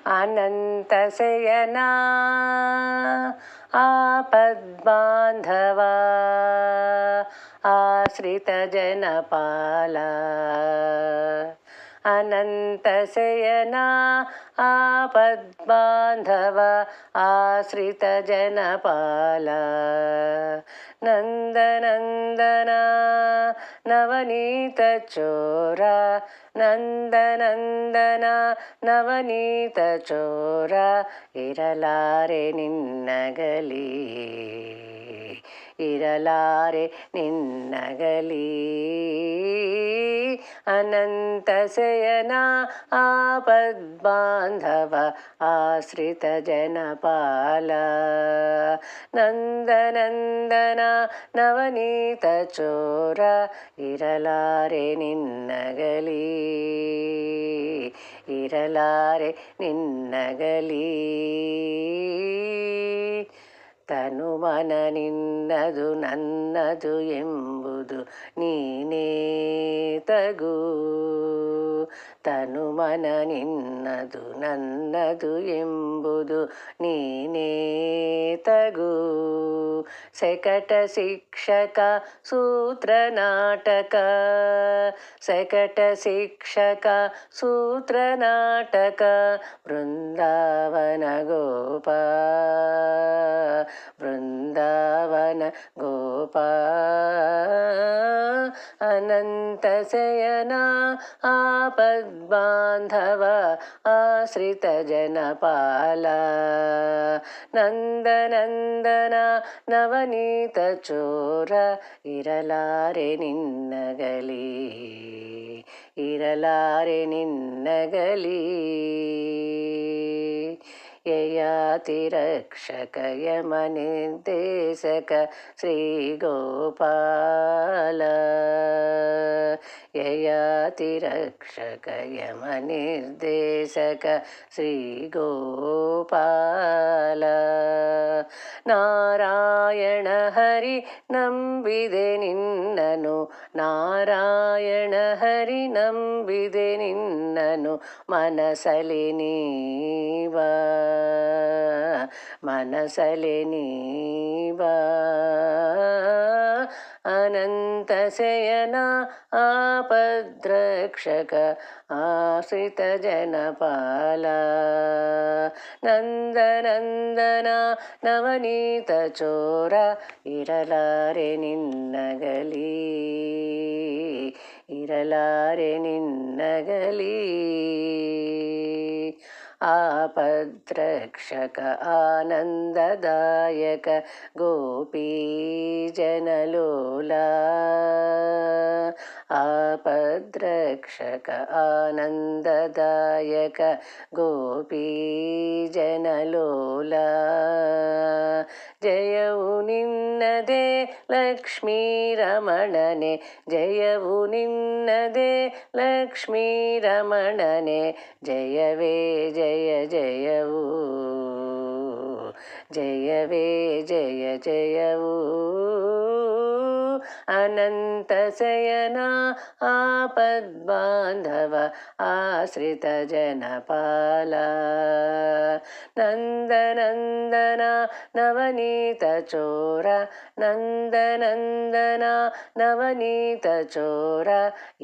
अनन्तशयना आपद्बान्धवा आश्रितजनपाला अनन्तशयना आपद्बान्धवा आश्रितजनपाला नन्दनन्दना नवनीतचोरा नन्दनन्दना नवनीतचोರ ಇರಲಾರೆ ನಿನ್ನಗಲಿ ಇರಲಾರೆ ನಿನ್ನಗಲಿ ಅನಂತಶಯನ ಆಪದ್ಬಾಂಧವ ಆಶ್ರಿತ ಜನಪಾಲ ನಂದನಂದನ ನವನೀತ ಚೋರ ಇರಲಾರೆ ನಿನ್ನಗಲಿ ಇರಲಾರೆ ನಿನ್ನಗಲಿ ತನುಮನ ನಿನ್ನದು ನನ್ನದು ಎಂಬುದು ನೀನೇ ತಗು ತನುಮನ ನಿನ್ನದು ನನ್ನದು ಎಂಬುದು ನೀನೇ ತಗು ಸೆಕಟ ಶಿಕ್ಷಕ ಸೂತ್ರ ನಾಟಕ ಸೆಕಟ ಶಿಕ್ಷಕ ಸೂತ್ರ ನಾಟಕ ಬೃಂದಾವನ ಗೋಪ ಬೃಂದಾವನ ಗೋಪ ಅನಂತಶಯನ ಆಪದ್ಬಾಂಧವ ಆಶ್ರಿತ ಜನಪಾಲ ನಂದನಂದನ ನವನೀತ ಚೋರ ಇರಲಾರೆ ನಿನ್ನಗಲಿ ಇರಲಾರೆ ನಿನ್ನಗಲಿ ಯಯಾತಿರಕ್ಷಕ ಯಮನಿರ್ದೇಶಕ ಶ್ರೀ ಗೋಪಾಲ ಯಯಾತಿರಕ್ಷಕ ಯಮನಿರ್ದೇಶಕ ಶ್ರೀ ಗೋಪಾಲ ನಾರಾಯಣ ಹರಿ ನಂಬಿದೆ ನಿನ್ನನು ನಾರಾಯಣ ಹರಿ ನಂಬಿದೆ ನಿನ್ನನು ಮನಸಲಿ ನೀವಾ ಮನಸಲಿ ನೀವಾ ಅನಂತಶಯನ ಆಪದ್ರಕ್ಷಕ ಆಶ್ರಿತ ಜನಪಾಲ ನಂದನಂದನ ನವನೀತ ಚೋರ ಇರಲಾರೆ ನಿನ್ನಗಲಿ ಇರಲಾರೆ ನಿನ್ನಗಲಿ ಆಪದ್ರಕ್ಷಕ ಆನಂದದಾಯಕ ಗೋಪೀ ಜನಲೋಲ ಆಪದ್ರಕ್ಷಕ ಆನಂದದಾಯಕ ಗೋಪೀ ಜನಲೋಲ ಜಯವು ನಿನ್ನದೇ ಲಕ್ಷ್ಮೀ ರಮಣನೆ ಜಯವು ನಿನ್ನದೇ ಲಕ್ಷ್ಮೀ ರಮಣನೆ ಜಯವೇ ಜಯ ಜಯವು ಜಯವೇ ಜಯ ಜಯವು ಅನಂತಶಯನ ಆಪದ್ಬಾಂಧವ ಆಶ್ರಿತ ಜನಪಾಲ ನಂದನಂದನ ನವನೀತ ಚೋರ ನಂದನಂದನ ನವನೀತ ಚೋರ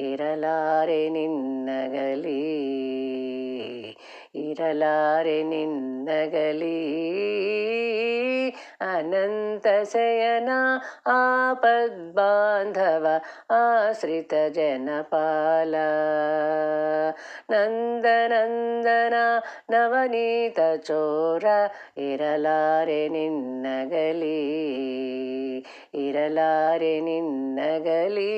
ಇರಲಾರೆ ನಿನ್ನಗಲಿ ಇರಲಾರೆ ನಿನ್ನಗಲಿ ಅನಂತಶಯನ ಆಪದ್ಬಾಂಧವ ಆಶ್ರಿತ ಜನಪಾಲ ನಂದನಂದನ ನವನೀತ ಚೋರ ಇರಲಾರೆ ನಿನ್ನಗಲಿ ಇರಲಾರೆ ನಿನ್ನಗಲಿ